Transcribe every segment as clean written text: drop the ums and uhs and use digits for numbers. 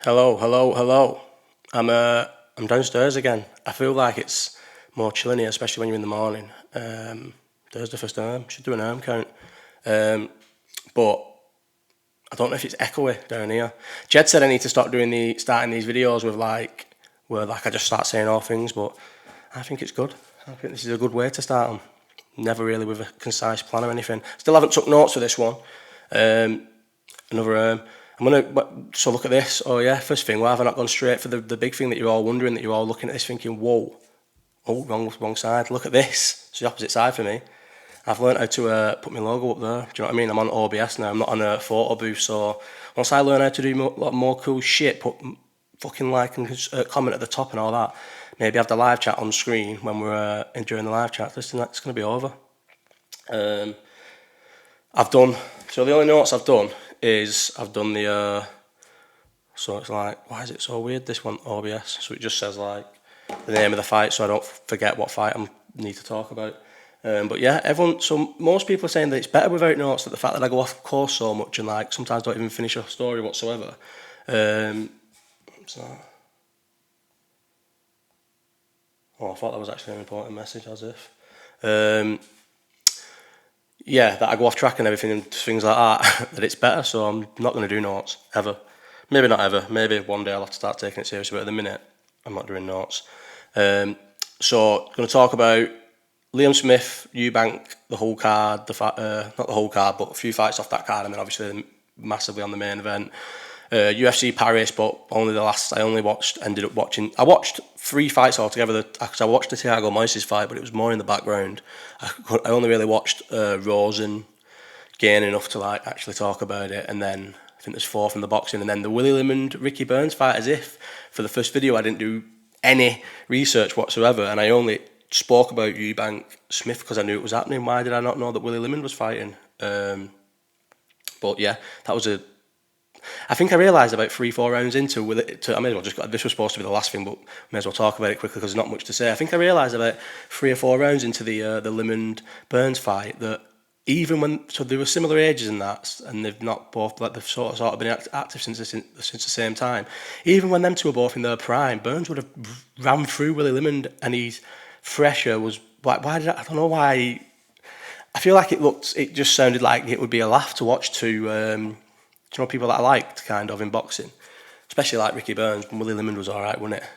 Hello, hello, hello. I'm downstairs again. I feel like it's more chill in here, especially when you're in the morning. Thursday first term, should do an arm count. But I don't know if it's echoey down here. Jed said I need to start starting these videos with where I just start saying all things, but I think it's good. I think this is a good way to start them. Never really with a concise plan or anything. Still haven't took notes for this one. So look at this. Oh yeah, first thing, why have I not gone straight for the big thing that you're all wondering, that you're all looking at this thinking, whoa, oh, wrong side, look at this. It's the opposite side for me. I've learned how to put my logo up there. Do you know what I mean? I'm on OBS now, I'm not on a photo booth, so once I learn how to do a lot more cool shit, put fucking like and comment at the top and all that, maybe have the live chat on screen when we're during the live chat, listen, that's going to be over. The only notes I've done is I've done so it's like, why is it so weird, this one, OBS? So it just says like the name of the fight so I don't forget what fight I need to talk about. But yeah, most people are saying that it's better without notes, that the fact that I go off course so much and like sometimes don't even finish a story whatsoever. I thought that was actually an important message, as if. That I go off track and everything and things like that, that it's better, so I'm not going to do notes, ever. Maybe not ever, maybe one day I'll have to start taking it seriously, but at the minute, I'm not doing notes. So, going to talk about Liam Smith, Eubank, the whole card, not the whole card, but a few fights off that card, and then obviously massively on the main event. UFC Paris, but I watched 3 fights altogether, because I watched the Thiago Moises fight, but it was more in the background. I only really watched Rose and Gane enough to like actually talk about it, and then I think there's 4 from the boxing, and then the Willie Lim and Ricky Burns fight, as if for the first video I didn't do any research whatsoever, and I only spoke about Eubank Smith because I knew it was happening. Why did I not know that Willie Lim was fighting? But yeah, I think I realised about 3-4 rounds into I may as well this was supposed to be the last thing, but may as well talk about it quickly because there's not much to say. I think I realised about 3 or 4 rounds into the Lim and Burns fight that even so they were similar ages in that, and they've not both, like, they've sort of been active since the same time. Even when them two were both in their prime, Burns would have ran through Willie Lim, and he's fresher was like, I don't know why. I feel like it just sounded like it would be a laugh to watch two people that I liked kind of in boxing, especially like Ricky Burns. Willie Lim was alright, wasn't it?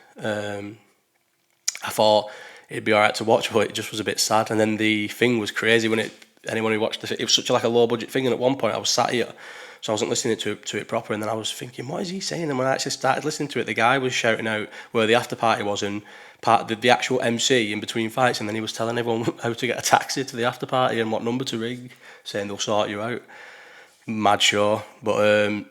I thought it'd be alright to watch, but it just was a bit sad. And then the thing was crazy when anyone who watched it was such a low budget thing, and at one point I was sat here, so I wasn't listening to it proper, and then I was thinking, what is he saying? And when I actually started listening to it, the guy was shouting out where the after party was, and the actual MC in between fights, and then he was telling everyone how to get a taxi to the after party and what number to ring, saying they'll sort you out. Mad show, but I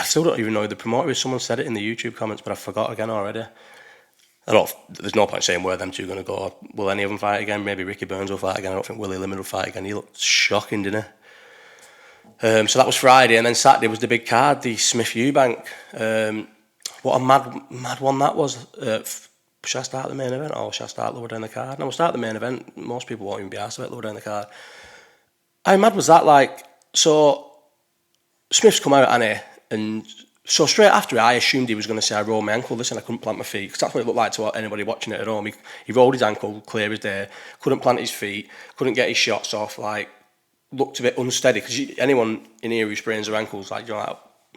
still don't even know who the promoter is. Someone said it in the YouTube comments, but I forgot again already. There's no point saying where them two are going to go. Will any of them fight again? Maybe Ricky Burns will fight again. I don't think Willie Lim will fight again. He looked shocking, didn't he? So that was Friday, and then Saturday was the big card, the Smith Eubank. What a mad one that was. Should I start the main event, or should I start lower down the card? No, we'll start the main event. Most people won't even be asked about lower down the card. How mad was that? So Smith's come out, and so straight after it, I assumed he was going to say I rolled my ankle. Listen, I couldn't plant my feet, because that's what it looked like to anybody watching it at home. He rolled his ankle, clear as day, couldn't plant his feet, couldn't get his shots off, looked a bit unsteady, because anyone in here who sprains their ankles, I'm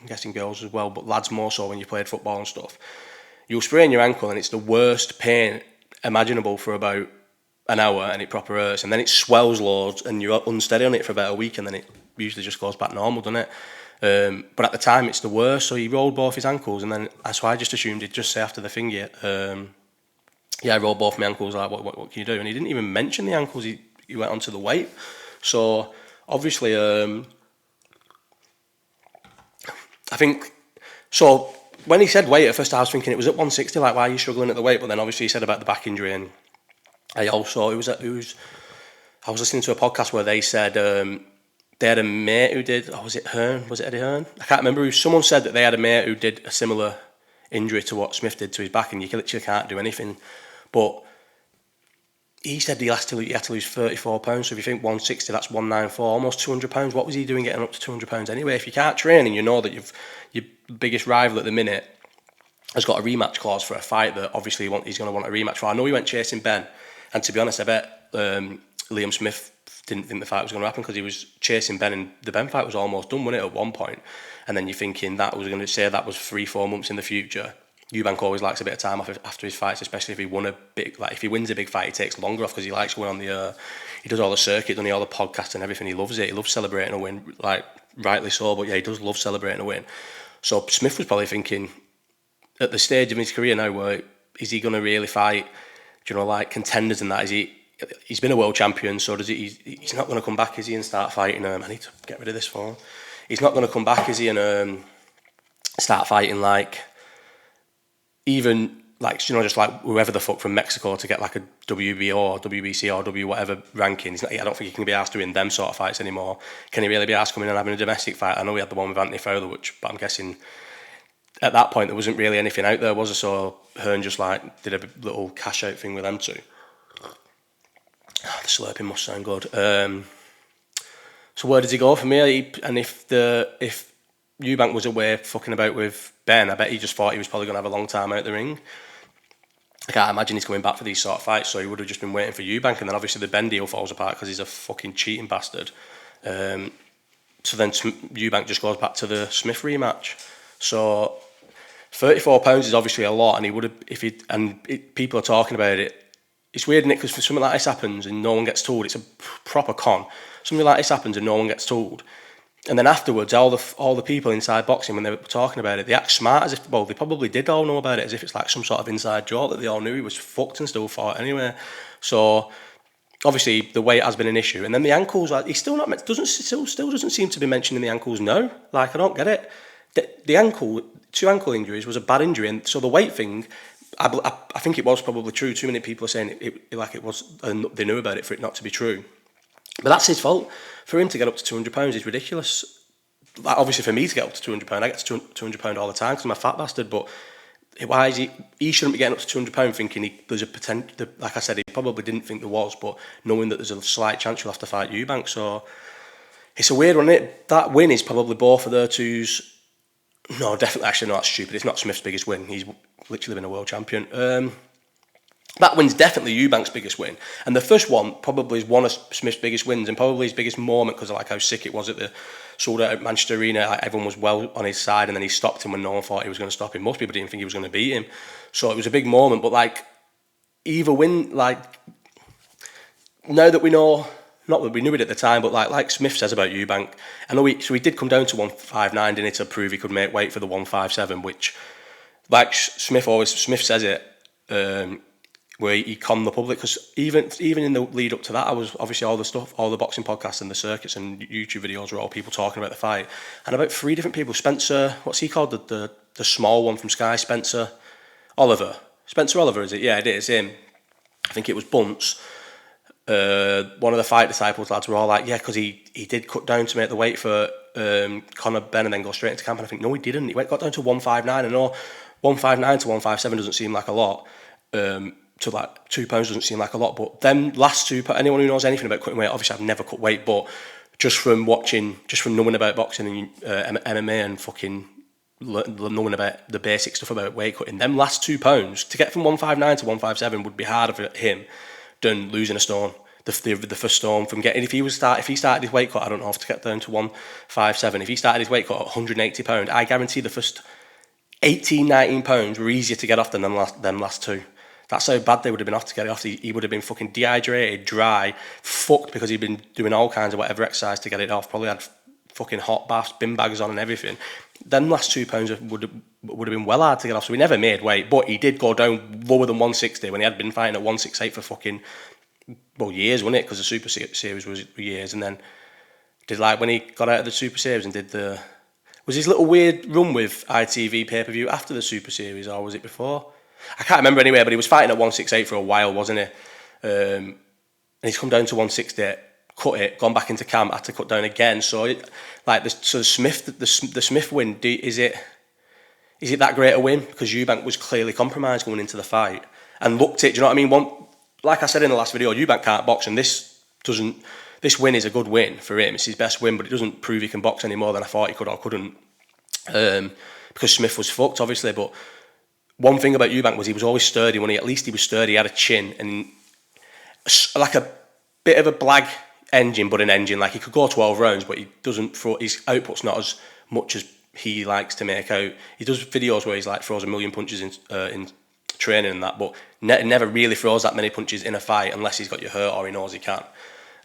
guessing girls as well, but lads more so when you played football and stuff, you'll sprain your ankle and it's the worst pain imaginable for about an hour, and it proper hurts, and then it swells loads and you're unsteady on it for about a week, and then it usually just goes back normal, doesn't it? But at the time it's the worst, so he rolled both his ankles, and then so I just assumed he'd just say after the thing, I rolled both my ankles, what can you do? And he didn't even mention the ankles, he went on to the weight. So obviously I think, so when he said weight, at first I was thinking it was at 160, why are you struggling at the weight? But then obviously he said about the back injury, and I was listening to a podcast where they said they had a mate who did, was it Hearn? Was it Eddie Hearn? I can't remember. Someone said that they had a mate who did a similar injury to what Smith did to his back, and you literally can't do anything. But he said he had to lose £34. So if you think 160, that's 194, almost £200. What was he doing getting up to £200 anyway? If you can't train and you know that your biggest rival at the minute has got a rematch clause for a fight that obviously he's going to want a rematch for. I know he went chasing Ben, and to be honest, I bet Liam Smith didn't think the fight was going to happen because he was chasing Ben, and the Ben fight was almost done, wasn't it, at one point? And then you're thinking that was going to say that was 3-4 months in the future. Eubank always likes a bit of time off after his fights, especially if he won a big, like if he wins a big fight, he takes longer off because he likes going on the. He does all the circuit, doesn't he? All the podcasts and everything. He loves it. He loves celebrating a win, like rightly so. But yeah, he does love celebrating a win. So Smith was probably thinking at the stage of his career now, where is he going to really fight? Do you know, like contenders and that? Is he? He's been a world champion, so does he? He's not going to come back, is he, and start fighting? I need to get rid of this phone. He's not going to come back, is he, and start fighting like. Even like, you know, just like whoever the fuck from Mexico to get like a WBO or WBC or W whatever ranking. I don't think he can be asked doing them sort of fights anymore. Can he really be asked coming and having a domestic fight? I know we had the one with Anthony Fowler, but I'm guessing at that point there wasn't really anything out there, was there? So Hearn just like did a little cash out thing with them two. The slurping must sound good. So where does he go from here? And if Eubank was away fucking about with Ben, I bet he just thought he was probably going to have a long time out the ring. I can't imagine he's coming back for these sort of fights, so he would have just been waiting for Eubank, and then obviously the Ben deal falls apart because he's a fucking cheating bastard. So then Eubank just goes back to the Smith rematch. So £34 is obviously a lot, and he would have people are talking about it. It's weird, Nick, because for something like this happens and no one gets told, it's a proper con. Something like this happens and no one gets told. And then afterwards, all the people inside boxing, when they were talking about it, they act smart as if, well, they probably did all know about it, as if it's like some sort of inside joke that they all knew he was fucked and still fought anyway. So obviously the weight has been an issue, and then the ankles, like, he's still not still doesn't seem to be mentioning the ankles. No, like I don't get it. The two ankle injuries was a bad injury, and so the weight thing, I think it was probably true. Too many people are saying it was, and they knew about it for it not to be true. But that's his fault. For him to get up to £200 is ridiculous. Like, obviously, for me to get up to £200, I get to £200 all the time because I'm a fat bastard. But why is he shouldn't be getting up to £200 thinking there's a potential. Like I said, he probably didn't think there was, but knowing that there's a slight chance you'll have to fight Eubank. So it's a weird one, isn't it? That win is probably both of their two's. No, definitely. Actually, no, that's stupid. It's not Smith's biggest win. He's literally been a world champion. That win's definitely Eubank's biggest win. And the first one probably is one of Smith's biggest wins and probably his biggest moment because of like how sick it was at the sold out at Manchester Arena. Like, everyone was well on his side, and then he stopped him when no one thought he was going to stop him. Most people didn't think he was going to beat him. So it was a big moment. But like, either win, like, now that we know, not that we knew it at the time, but like Smith says about Eubank, I know he did come down to 159, didn't he, to prove he could make weight for the 157, which, like Smith says it, where he conned the public, because even in the lead up to that, I was obviously all the boxing podcasts and the circuits and YouTube videos were all people talking about the fight, and about 3 different people. Spencer, what's he called, the small one from Sky, Spencer Oliver, is it? Yeah, it is him. I think it was Bunce. One of the Fight Disciples lads were all like, yeah, because he did cut down to make the weight for Conor Ben and then go straight into camp. And I think no, he didn't. He got down to 159. I know 159 to 157 doesn't seem like a lot. To like £2 doesn't seem like a lot, but them last two, anyone who knows anything about cutting weight, obviously I've never cut weight, but just from knowing about boxing and MMA and fucking knowing about the basic stuff about weight cutting, them last £2 to get from 159 to 157 would be harder for him than losing a stone. The first stone from getting, if he started his weight cut, I don't know, to get down to 157. If he started his weight cut at £180, I guarantee the first 18, 19 pounds were easier to get off than them last two. That's how bad they would have been off to get it off. He would have been fucking dehydrated, dry, fucked, because he'd been doing all kinds of whatever exercise to get it off. Probably had fucking hot baths, bin bags on and everything. Then last £2 would have been well hard to get off. So he never made weight, but he did go down lower than 160 when he had been fighting at 168 for fucking, well, years, wasn't it? Because the Super Series was years. And then did, like, when he got out of the Super Series and did was his little weird run with ITV pay-per-view after the Super Series, or was it before? I can't remember anyway, but he was fighting at 168 for a while, wasn't he? And he's come down to 160, cut it, gone back into camp, had to cut down again. So, the Smith win, is it that great a win? Because Eubank was clearly compromised going into the fight and looked it. Do you know what I mean? like I said in the last video, Eubank can't box, and this win is a good win for him. It's his best win, but it doesn't prove he can box any more than I thought he could or couldn't. Because Smith was fucked, obviously. But one thing about Eubank was he was always sturdy. At least he was sturdy. He had a chin and like a bit of a blag engine, but an engine. Like he could go 12 rounds, but he doesn't throw. His output's not as much as he likes to make out. He does videos where he's like throws a million punches in training and that, but never really throws that many punches in a fight unless he's got you hurt or he knows he can.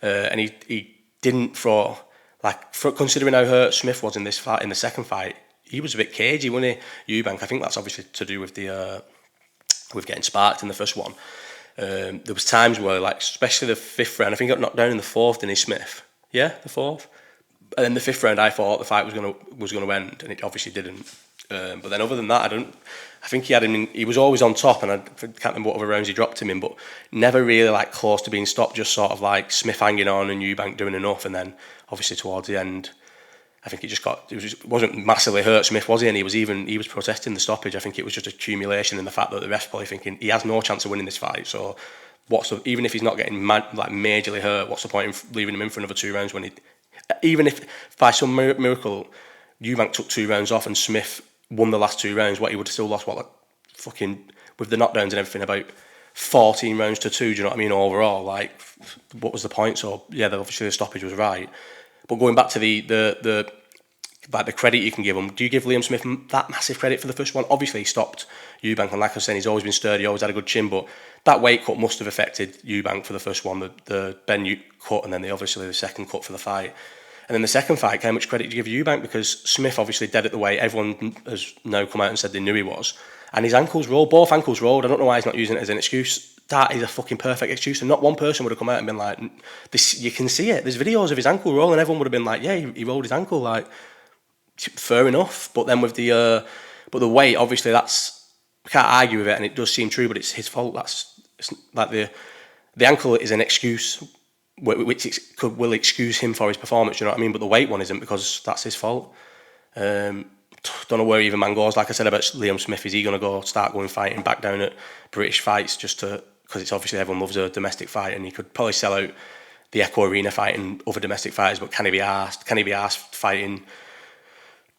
And he didn't throw, like, considering how hurt Smith was in this fight, in the second fight, he was a bit cagey, wasn't he, Eubank? I think that's obviously to do with with getting sparked in the first one. There was times where, like, especially the fifth round, I think he got knocked down in the fourth, didn't he, Smith? Yeah, the fourth. And then the fifth round, I thought the fight was gonna end, and it obviously didn't. But then other than that, I think he had him. He was always on top, and I can't remember what other rounds he dropped him in, but never really like close to being stopped. Just sort of like Smith hanging on and Eubank doing enough, and then obviously towards the end, I think it wasn't massively hurt Smith, was he? And he was protesting the stoppage. I think it was just accumulation in the fact that the ref's probably thinking he has no chance of winning this fight. So even if he's not getting majorly hurt, what's the point in leaving him in for another 2 rounds when even if by some miracle Eubank took 2 rounds off and Smith won the last 2 rounds, what he would have still lost, fucking, with the knockdowns and everything, about 14 rounds to 2, do you know what I mean, overall, like, what was the point? So, yeah, obviously the stoppage was right. But going back to the credit you can give him, do you give Liam Smith that massive credit for the first one? Obviously he stopped Eubank, and like I was saying, he's always been sturdy, always had a good chin, but that weight cut must have affected Eubank for the first one, the Ben cut, and then obviously the second cut for the fight. And then the second fight, how much credit do you give Eubank? Because Smith obviously dead at the weight. Everyone has now come out and said they knew he was. And his ankles rolled, both ankles rolled. I don't know why he's not using it as an excuse. That is a fucking perfect excuse. And not one person would have come out and been like, this, you can see it. There's videos of his ankle roll, and everyone would have been like, yeah, he rolled his ankle. Like, fair enough. But then with the weight, obviously I can't argue with it, and it does seem true, but it's his fault. It's like the ankle is an excuse, which will excuse him for his performance, you know what I mean? But the weight one isn't, because that's his fault. Don't know where either man goes. Like I said about Liam Smith, is he going to start going fighting back down at British fights because it's obviously everyone loves a domestic fight, and he could probably sell out the Echo Arena fighting other domestic fighters, but can he be asked? Can he be asked fighting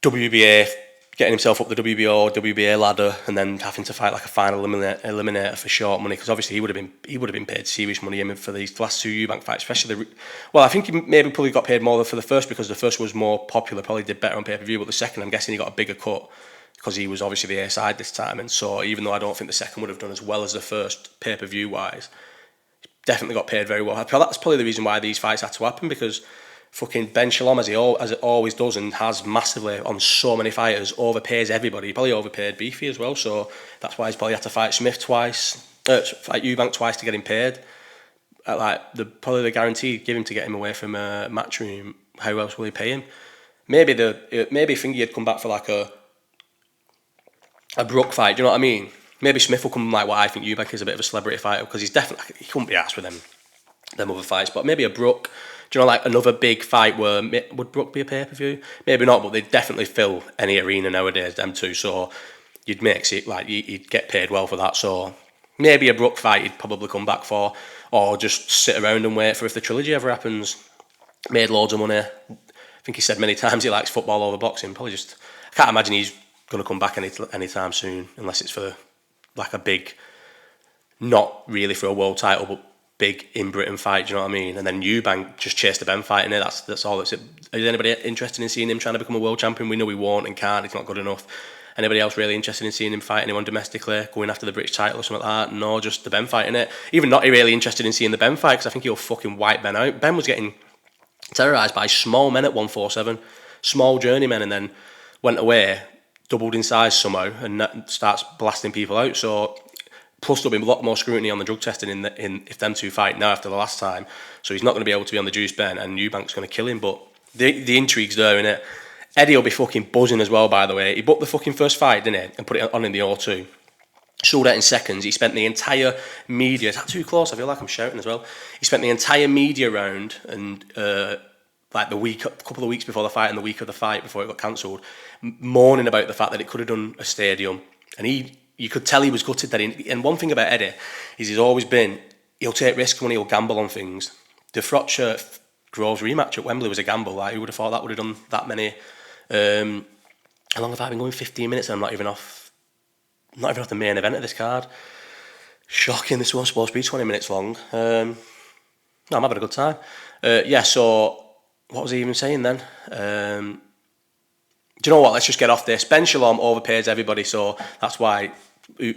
WBA, getting himself up the WBO or WBA ladder, and then having to fight like a final eliminator for short money? Because obviously he would have been paid serious money for these last 2 Eubank fights, especially I think he probably got paid more for the first, because the first was more popular, probably did better on pay-per-view, but the second, I'm guessing he got a bigger cut because he was obviously the A side this time. And so even though I don't think the second would have done as well as the first pay-per-view wise, definitely got paid very well. That's probably the reason why these fights had to happen, because fucking Ben Shalom, as it always does and has massively on so many fighters, overpays everybody. He probably overpaid Beefy as well, so that's why he's probably had to fight Smith twice, fight Eubank twice to get him paid. Probably the guarantee give him to get him away from Matchroom. How else will he pay him? Maybe think he'd come back for like a Brook fight. Do you know what I mean? Maybe Smith will come like what I think Eubank is, a bit of a celebrity fighter, because he's definitely, he couldn't be asked with them other fights. But maybe a Brook. Do you know, like another big fight where would Brook be a pay-per-view? Maybe not, but they'd definitely fill any arena nowadays, them two. So you'd mix it, like you'd get paid well for that. So maybe a Brook fight he'd probably come back for, or just sit around and wait for if the trilogy ever happens. Made loads of money. I think he said many times he likes football over boxing. Probably just, I can't imagine he's going to come back anytime soon, unless it's for like a big, not really for a world title, but big in Britain fight, do you know what I mean? And then Eubank just chased the Ben fight in it. That's all. Is anybody interested in seeing him trying to become a world champion? We know he won't and can't. He's not good enough. Anybody else really interested in seeing him fight anyone domestically, going after the British title or something like that? No, just the Ben fight in it. Even not really interested in seeing the Ben fight, because I think he'll fucking wipe Ben out. Ben was getting terrorised by small men at 147, small journeymen, and then went away, doubled in size somehow, and starts blasting people out. So plus there'll be a lot more scrutiny on the drug testing in if them two fight now after the last time. So he's not going to be able to be on the juice Ben, and Eubank's going to kill him. But the intrigue's there, innit? Eddie will be fucking buzzing as well, by the way. He booked the fucking first fight, didn't he? And put it on in the O2. Sold out in seconds. He spent the entire media... Is that too close? I feel like I'm shouting as well. He spent the entire media round and like a couple of weeks before the fight and the week of the fight before it got cancelled, moaning about the fact that it could have done a stadium. And you could tell he was gutted that and one thing about Eddie is he's always been he'll take risks when he'll gamble on things. The Frazier Groves rematch at Wembley was a gamble. Like, who would have thought that would have done that many? How long have I been going? 15 minutes, and I'm not even off the main event of this card. Shocking. This one's supposed to be 20 minutes long. No, I'm having a good time. So what was he even saying then? Do you know what? Let's just get off this. Ben Shalom overpays everybody, so that's why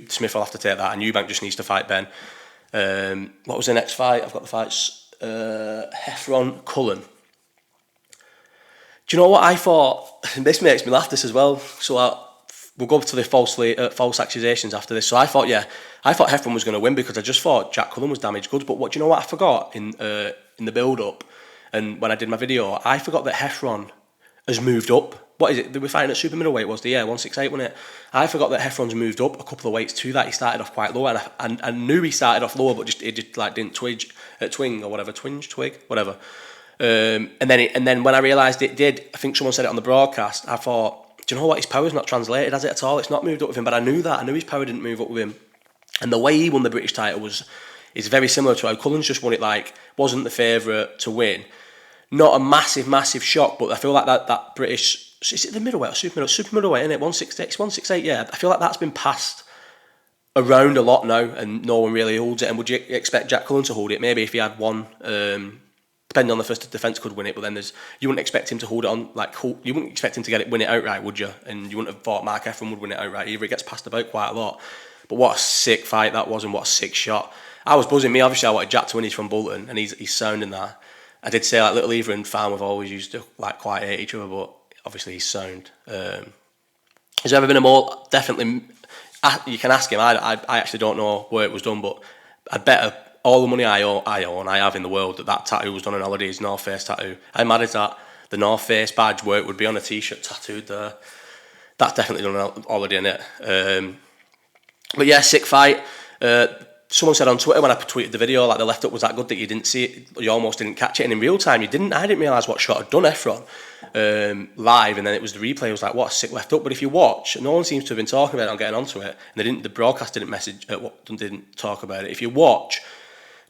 Smith will have to take that, and Eubank just needs to fight Ben. What was the next fight? I've got the fights. Heffron Cullen. Do you know what I thought? This makes me laugh, this as well. So we'll go to the false accusations after this. So I thought Heffron was going to win because I just thought Jack Cullen was damaged goods. But do you know what I forgot in the build-up and when I did my video? I forgot that Heffron has moved up. What is it? They were fighting at super middleweight, 168, wasn't it? I forgot that Heffron's moved up a couple of weights to that. He started off quite low, and I knew he started off lower, but it just like didn't twig or whatever, twig, whatever. And then when I realised it did, I think someone said it on the broadcast. I thought, do you know what? His power's not translated, has it at all? It's not moved up with him. But I knew that. I knew his power didn't move up with him. And the way he won the British title is very similar to how Cullen's just won it. Like, wasn't the favourite to win. Not a massive shock, but I feel like that British. Is it the middleweight or super middleweight? Isn't it 168? It's 168. Yeah, I feel like that's been passed around a lot now, and no one really holds it. And would you expect Jack Cullen to hold it? Maybe if he had one, depending on the first defence, could win it. But then you wouldn't expect him to hold it on. You wouldn't expect him to win it outright, would you? And you wouldn't have thought Mark Heffron would win it outright either. It gets passed about quite a lot. But what a sick fight that was, and what a sick shot. I was buzzing. Obviously, I wanted Jack to win. He's from Bolton, and he's sounding that. I did say like Little Eva and Farm have always used to like quite hate each other, but obviously he's sound. Has there ever been a more definitely? You can ask him. I actually don't know where it was done, but I bet all the money I have in the world that tattoo was done on holiday. His North Face tattoo. How mad is that? The North Face badge where it would be on a t-shirt tattooed there. That's definitely done on holiday, innit? But yeah, sick fight. Someone said on Twitter when I tweeted the video, like the left up was that good that you didn't see it, you almost didn't catch it, and in real time I didn't realise what shot had done Heffron live, and then it was the replay. I was like, what a sick left up. But if you watch, no one seems to have been talking about it on getting onto it, and the broadcast didn't talk about it. If you watch,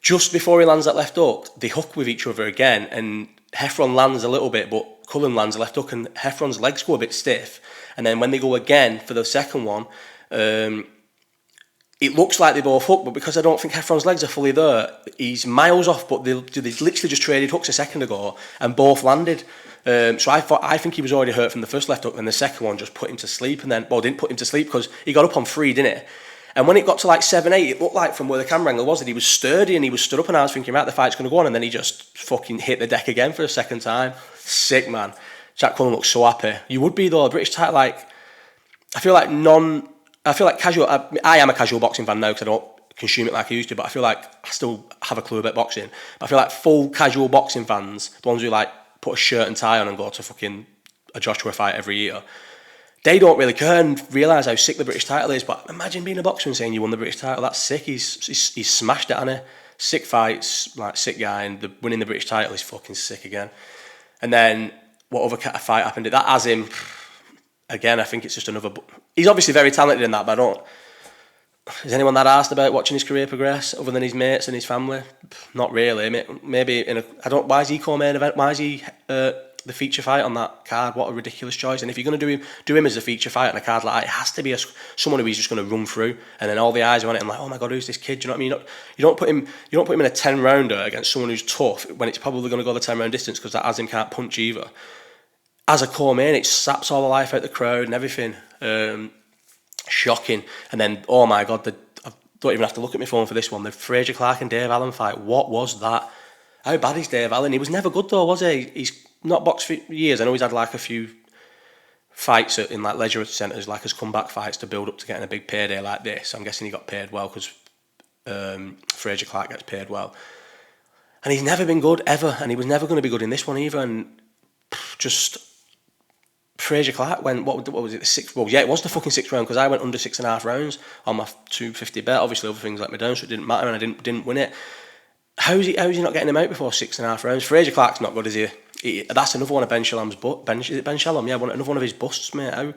just before he lands that left hook, they hook with each other again, and Heffron lands a little bit, but Cullen lands a left hook, and Heffron's legs go a bit stiff, and then when they go again for the second one, it looks like they both hook, but because I don't think Heffron's legs are fully there, he's miles off, but they literally just traded hooks a second ago and both landed. So I think he was already hurt from the first left hook, and the second one just put him to sleep, and then, didn't put him to sleep because he got up on 3, didn't it? And when it got to like 7, 8, it looked like from where the camera angle was that he was sturdy and he was stood up, and I was thinking, right, the fight's going to go on, and then he just fucking hit the deck again for a second time. Sick, man. Jack Cullen looks so happy. You would be though, a British title, like, I feel like casual. I am a casual boxing fan now because I don't consume it like I used to, but I feel like I still have a clue about boxing. But I feel like full casual boxing fans, the ones who like put a shirt and tie on and go to fucking a Joshua fight every year, they don't really care and realise how sick the British title is. But imagine being a boxer and saying you won the British title. That's sick. He's smashed it, hasn't he? Sick fights, like sick guy, and winning the British title is fucking sick again. And then what other fight happened? That has him. Again, I think it's just another. He's obviously very talented in that, but I don't. Is anyone that asked about watching his career progress other than his mates and his family? Not really. Maybe I don't. Why is he co-main event? Why is he the feature fight on that card? What a ridiculous choice! And if you're going to do him as a feature fight on a card like that, it has to be someone who he's just going to run through, and then all the eyes are on it. And like, oh my god, who's this kid? Do you know what I mean? You don't put him in a 10-rounder against someone who's tough when it's probably going to go the 10-round distance because that Azim can't punch either. As a co-main, it saps all the life out the crowd and everything. Shocking. And then, oh my god, I don't even have to look at my phone for this one. The Frazier Clarke and Dave Allen fight. What was that? How bad is Dave Allen? He was never good though, was he? He's not boxed for years. I know he's had like a few fights in like leisure centres, like as comeback fights to build up to getting a big payday like this. I'm guessing he got paid well because Frazier Clarke gets paid well. And he's never been good ever, and he was never going to be good in this one either. And just Frazier Clarke went, what was it, the 6th? Well, yeah, it was the fucking 6th round because I went under 6.5 rounds on my 250 bet. Obviously, other things let me down, so it didn't matter, and I didn't win it. How's he not getting him out before 6.5 rounds? Frazier Clarke's not good, is he? That's another one of Ben Shalom's is it Ben Shalom? Yeah, another one of his busts, mate.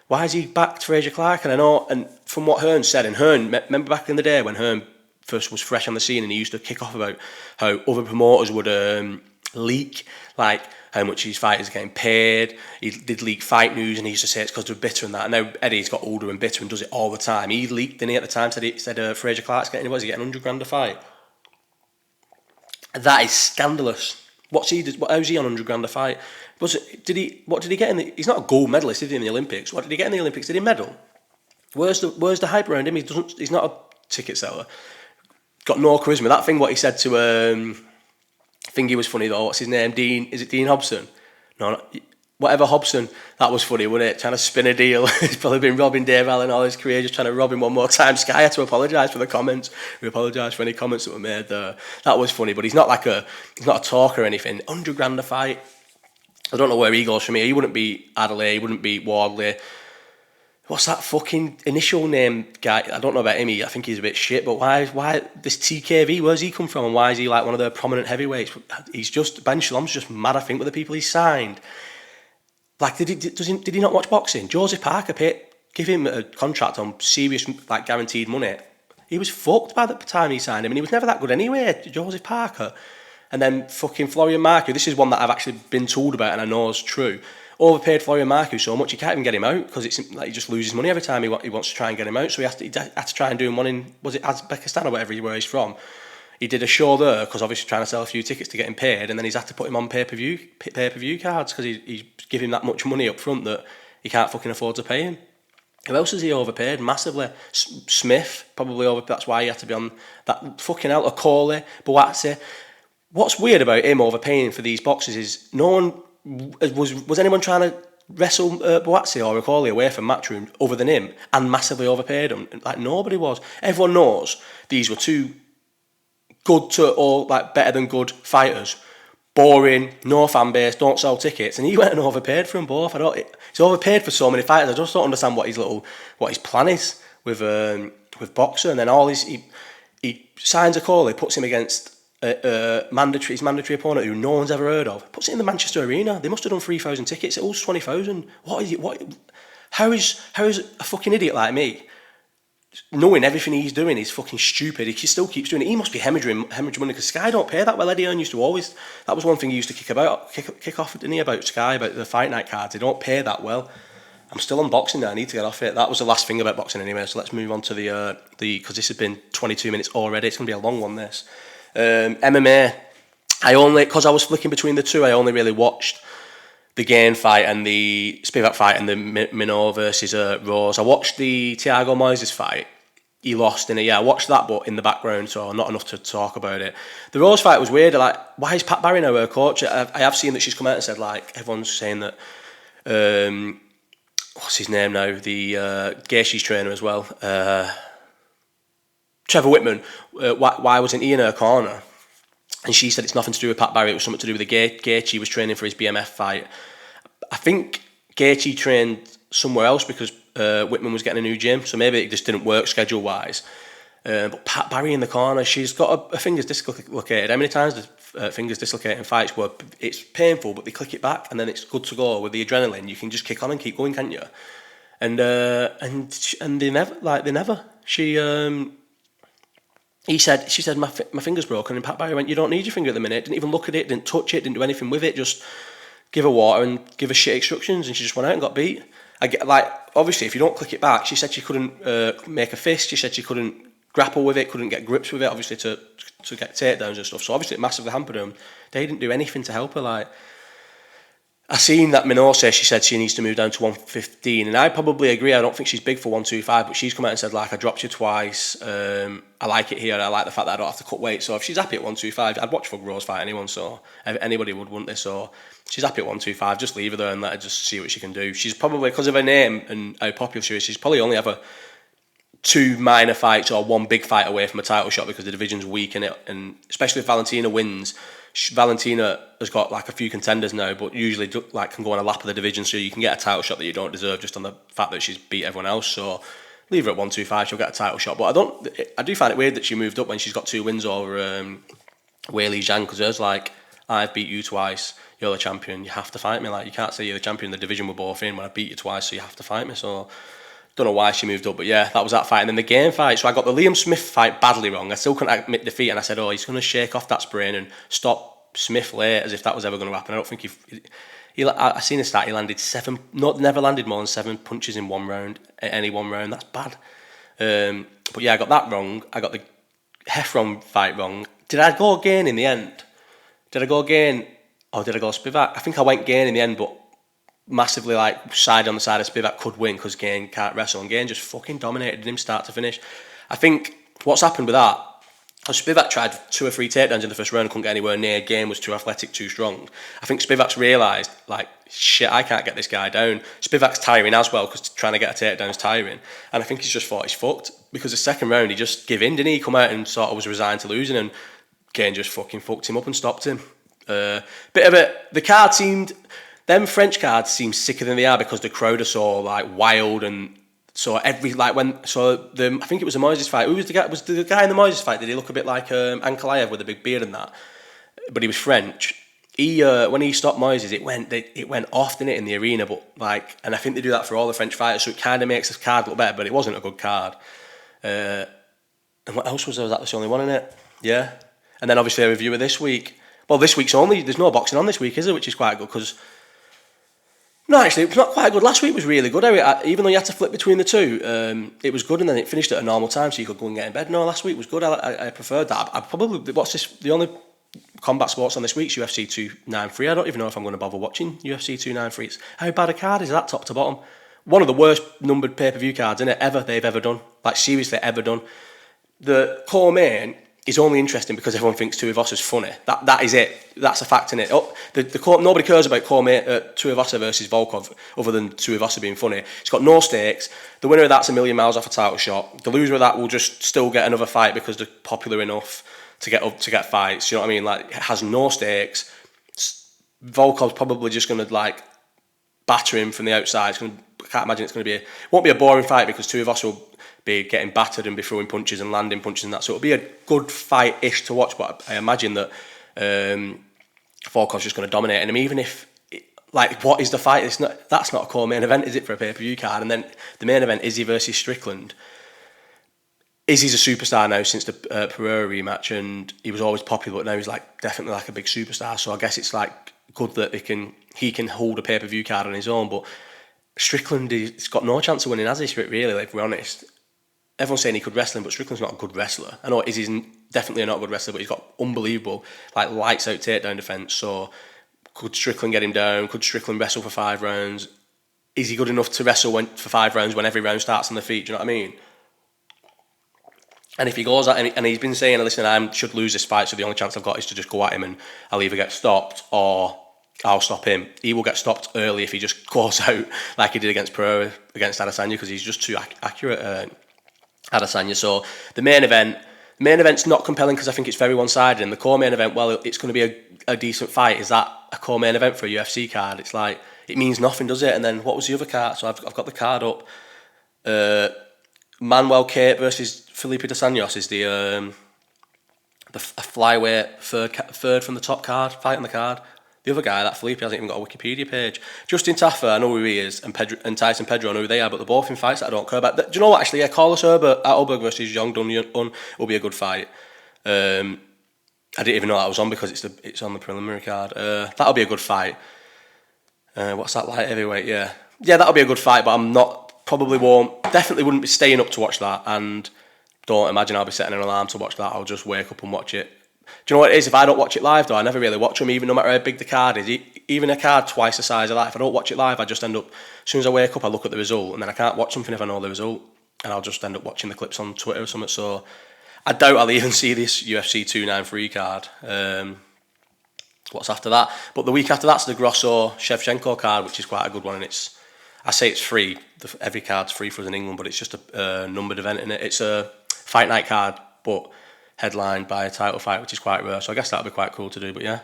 Why is he backed Frazier Clarke? And I know, and from what Hearn said, and Hearn, remember back in the day when Hearn first was fresh on the scene, and he used to kick off about how other promoters would leak like how much his fighters are getting paid. He did leak fight news, and he used to say it's because they're bitter and that. And now Eddie's got older and bitter and does it all the time. He leaked, didn't he, at the time, said Frazier Clarke's getting, what is he getting, 100 grand a fight? That is scandalous. How's he on 100 grand a fight? What did he get in the, he's not a gold medalist, is he, in the Olympics? What did he get in the Olympics? Did he medal? Where's the hype around him? He's not a ticket seller. Got no charisma. That thing what he said to I think he was funny though. What's his name? Dean? Is it Dean Hobson? No, whatever Hobson. That was funny, wasn't it? Trying to spin a deal. He's probably been robbing Dave Allen all his career, just trying to rob him one more time. Sky had to apologise for the comments. We apologise for any comments that were made there. That was funny, but he's not a talker or anything. 100 grand a fight. I don't know where he goes from here. He wouldn't be Adelaide. He wouldn't be Wardley. What's that fucking initial name guy? I don't know about him. I think he's a bit shit. But why this TKV? Where's he come from? And why is he like one of the prominent heavyweights? He's just, Ben Shalom's just mad, I think, with the people he's signed. Like, did he not watch boxing? Joseph Parker give him a contract on serious, like, guaranteed money. He was fucked by the time he signed him, and he was never that good anyway, Joseph Parker. And then fucking Florian Marku. This is one that I've actually been told about and I know is true. Overpaid Florian Marku so much he can't even get him out because it's like he just loses money every time he wants to try and get him out. So he had to try and do him one in, was it Uzbekistan or whatever where he's from. He did a show there because obviously trying to sell a few tickets to get him paid, and then he's had to put him on pay-per-view cards because he's giving that much money up front that he can't fucking afford to pay him. Who else has he overpaid massively? Smith probably over. That's why he had to be on that fucking out of Corley, Boatse. What's weird about him overpaying for these boxes is no one was anyone trying to wrestle Boatse or Corley away from Matchroom other than him and massively overpaid him. Like nobody was. Everyone knows these were two good to all like better than good fighters. Boring, no fan base, don't sell tickets, and he went and overpaid for them both. He's overpaid for so many fighters. I just don't understand what his plan is with Boxer, and then he signs a call. He puts him against his mandatory opponent who no one's ever heard of. Puts it in the Manchester Arena. They must have done 3,000 tickets. It was 20,000. What is it? How is a fucking idiot like me, knowing everything he's doing is fucking stupid, he still keeps doing it? He must be hemorrhaging money because Sky don't pay that well. Eddie Hearn used to always, that was one thing he used to kick off, didn't he, about Sky, about the fight night cards. They don't pay that well. I'm still on boxing now, I need to get off it. That was the last thing about boxing anyway, so let's move on to the because this has been 22 minutes already, it's going to be a long one this. MMA, because I was flicking between the two, I only really watched the Gane fight and the Spivac fight and the Minot versus Rose. I watched the Thiago Moises fight. He lost in it. Yeah, I watched that, but in the background, so not enough to talk about it. The Rose fight was weird. Like, why is Pat Barry now her coach? I have seen that she's come out and said, like, everyone's saying that, what's his name now? The Gaethje's trainer as well. Trevor Whitman. Why wasn't he in her corner? And she said it's nothing to do with Pat Barry, it was something to do with the Gaethje was training for his BMF fight. I think Gaethje trained somewhere else because Whitman was getting a new gym, so maybe it just didn't work schedule-wise. But Pat Barry in the corner, she's got her fingers dislocated. How many times does fingers dislocate in fights where it's painful, but they click it back and then it's good to go with the adrenaline? You can just kick on and keep going, can't you? And they never. She said, my finger's broken, and Pat Barry went, you don't need your finger at the minute. Didn't even look at it, didn't touch it, didn't do anything with it, just give her water and give her shit instructions, and she just went out and got beat. Obviously, if you don't click it back, she said she couldn't make a fist, she said she couldn't grapple with it, couldn't get grips with it, obviously, to get takedowns and stuff. So obviously it massively hampered them. They didn't do anything to help her, like. I seen that Minot say she said she needs to move down to 115, and I probably agree. I don't think she's big for 125, but she's come out and said, like, I dropped you twice. I like it here. I like the fact that I don't have to cut weight. So if she's happy at 125, I'd watch Fug Rose fight anyone. So anybody would, wouldn't they? So she's happy at 125. Just leave her there and let her just see what she can do. She's probably, because of her name and how popular she is, she's probably only ever 2 minor fights or 1 big fight away from a title shot because the division's weak in it, and especially if Valentina wins. Valentina has got like a few contenders now, but usually like can go on a lap of the division, so you can get a title shot that you don't deserve just on the fact that she's beat everyone else. So leave her at 125, she'll get a title shot. But I do find it weird that she moved up when she's got 2 wins over Weili Zhang, because there's like, I've beat you twice, you're the champion, you have to fight me. Like, you can't say you're the champion, the division we're both in when I beat you twice, so you have to fight me. So Don't know why she moved up, but yeah, that was that fight. And then the Gane fight. So I got the Liam Smith fight badly wrong. I still couldn't admit defeat, and I said, oh, he's going to shake off that sprain and stop Smith late, as if that was ever going to happen. I don't think I seen a stat. He landed never landed more than 7 punches in one round. Any one round, that's bad. But yeah, I got that wrong. I got the Heffron fight wrong. Did I go Gane in the end? Did I go Gane or did I go Spivac? I think I went Gane in the end, but massively side on the side of Spivac could win because Gane can't wrestle, and Gane just fucking dominated him start to finish. I think what's happened with that, Spivac tried 2 or 3 takedowns in the first round and couldn't get anywhere near. Gane was too athletic, too strong. I think Spivac's realised, shit, I can't get this guy down. Spivac's tiring as well because trying to get a takedown is tiring. And I think he's just thought he's fucked because the second round he just gave in, didn't he? He come out and sort of was resigned to losing, and Gane just fucking fucked him up and stopped him. Bit of it. The card seemed... Them French cards seem sicker than they are because the crowd are so wild, and so I think it was a Moises fight. Who was the guy? Was the guy in the Moises fight? Did he look a bit like Ankalaev with a big beard and that? But he was French. When he stopped Moises, it went off, didn't it, in the arena? But and I think they do that for all the French fighters, so it kind of makes the card look better. But it wasn't a good card. And what else was there? Was that the only one in it? Yeah. And then obviously a review of this week. Well, this week's only. There's no boxing on this week, is there? Which is quite good because. No, actually, it's not quite good. Last week was really good. Even though you had to flip between the two, it was good, and then it finished at a normal time, so you could go and get in bed. No, last week was good. I preferred that. I probably the only combat sports on this week's UFC 293. I don't even know if I'm going to bother watching UFC 293. How bad a card is that, top to bottom? One of the worst numbered pay-per-view cards they've ever done. Seriously, ever done. The core main is only interesting because everyone thinks Tuivasa is funny. That is it. That's a fact in it. Nobody cares about Tuivasa versus Volkov other than Tuivasa being funny. It's got no stakes. The winner of that's a million miles off a title shot. The loser of that will just still get another fight because they're popular enough to get fights. You know what I mean? It has no stakes. Volkov's probably just going to batter him from the outside. I can't imagine it's going to be. It won't be a boring fight because Tuivasa will be getting battered and be throwing punches and landing punches and that. So it'll be a good fight-ish to watch, but I imagine that Volkov's just going to dominate. And even if, what is the fight? That's not a core main event, is it, for a pay-per-view card? And then the main event, Izzy versus Strickland. Izzy's a superstar now since the Pereira rematch, and he was always popular, but now he's definitely a big superstar. So I guess it's good that he can hold a pay-per-view card on his own, but Strickland, he's got no chance of winning, has he, really, if we're honest? Everyone's saying he could wrestle him, but Strickland's not a good wrestler. I know Izzy's definitely not a good wrestler, but he's got unbelievable, lights out takedown defence. So could Strickland get him down? Could Strickland wrestle for 5 rounds? Is he good enough to wrestle for 5 rounds when every round starts on the feet? Do you know what I mean? And if he goes at him, and he's been saying, listen, I should lose this fight, so the only chance I've got is to just go at him and I'll either get stopped or I'll stop him. He will get stopped early if he just goes out like he did against Pereira, against Adesanya, because he's just too accurate. Adesanya. So the main event's not compelling because I think it's very one-sided, and the core main event, well, it's going to be a decent fight. Is that a core main event for a UFC card? It's it means nothing, does it? And then what was the other card? So I've got the card up. Manuel Kate versus Felipe Dos Anjos is the flyweight third from the top card fight on the card. The other guy, that Felipe, hasn't even got a Wikipedia page. Justin Taffer, I know who he is, and Tyson Pedro, I know who they are, but they're both in fights that I don't care about. Do you know what, actually? Yeah, Carlos Alberg versus Jong Dun will be a good fight. I didn't even know that was on because it's on the preliminary card. That'll be a good fight. What's that, light heavyweight? Yeah, that'll be a good fight, but definitely wouldn't be staying up to watch that, and don't imagine I'll be setting an alarm to watch that. I'll just wake up and watch it. Do you know what it is? If I don't watch it live, though, I never really watch them, even no matter how big the card is. Even a card twice the size of that, if I don't watch it live, I just end up, as soon as I wake up, I look at the result, and then I can't watch something if I know the result, and I'll just end up watching the clips on Twitter or something. So I doubt I'll even see this UFC 293 card. What's after that? But the week after that's the Grosso Shevchenko card, which is quite a good one, and I say it's free. Every card's free for us in England, but it's just a numbered event in it. It's a fight night card, but headlined by a title fight, which is quite rare. So I guess that'll be quite cool to do. But yeah,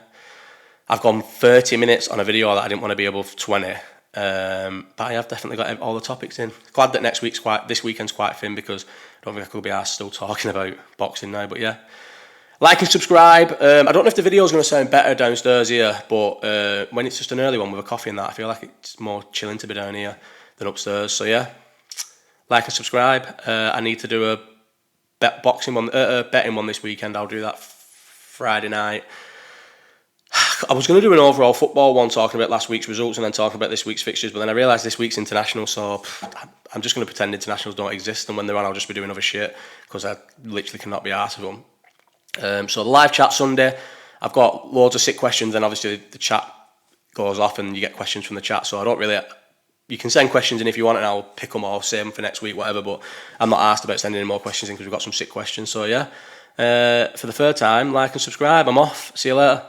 I've gone 30 minutes on a video that I didn't want to be above 20. But I have definitely got all the topics in. Glad that this weekend's quite thin because I don't think I could be arsed still talking about boxing now. But yeah, like and subscribe. I don't know if the video's going to sound better downstairs here, but when it's just an early one with a coffee and that, I feel like it's more chilling to be down here than upstairs. So yeah, like and subscribe. I need to do a betting one this weekend. I'll do that Friday night. I was going to do an overall football one, talking about last week's results and then talking about this week's fixtures, but then I realised this week's international, so I'm just going to pretend internationals don't exist, and when they're on I'll just be doing other shit, because I literally cannot be arsed with them. So the live chat Sunday, I've got loads of sick questions, and obviously the chat goes off and you get questions from the chat, so I don't really... You can send questions in if you want, and I'll pick them or save them for next week, whatever, but I'm not asked about sending any more questions in because we've got some sick questions. So yeah, for the third time, like and subscribe. I'm off. See you later.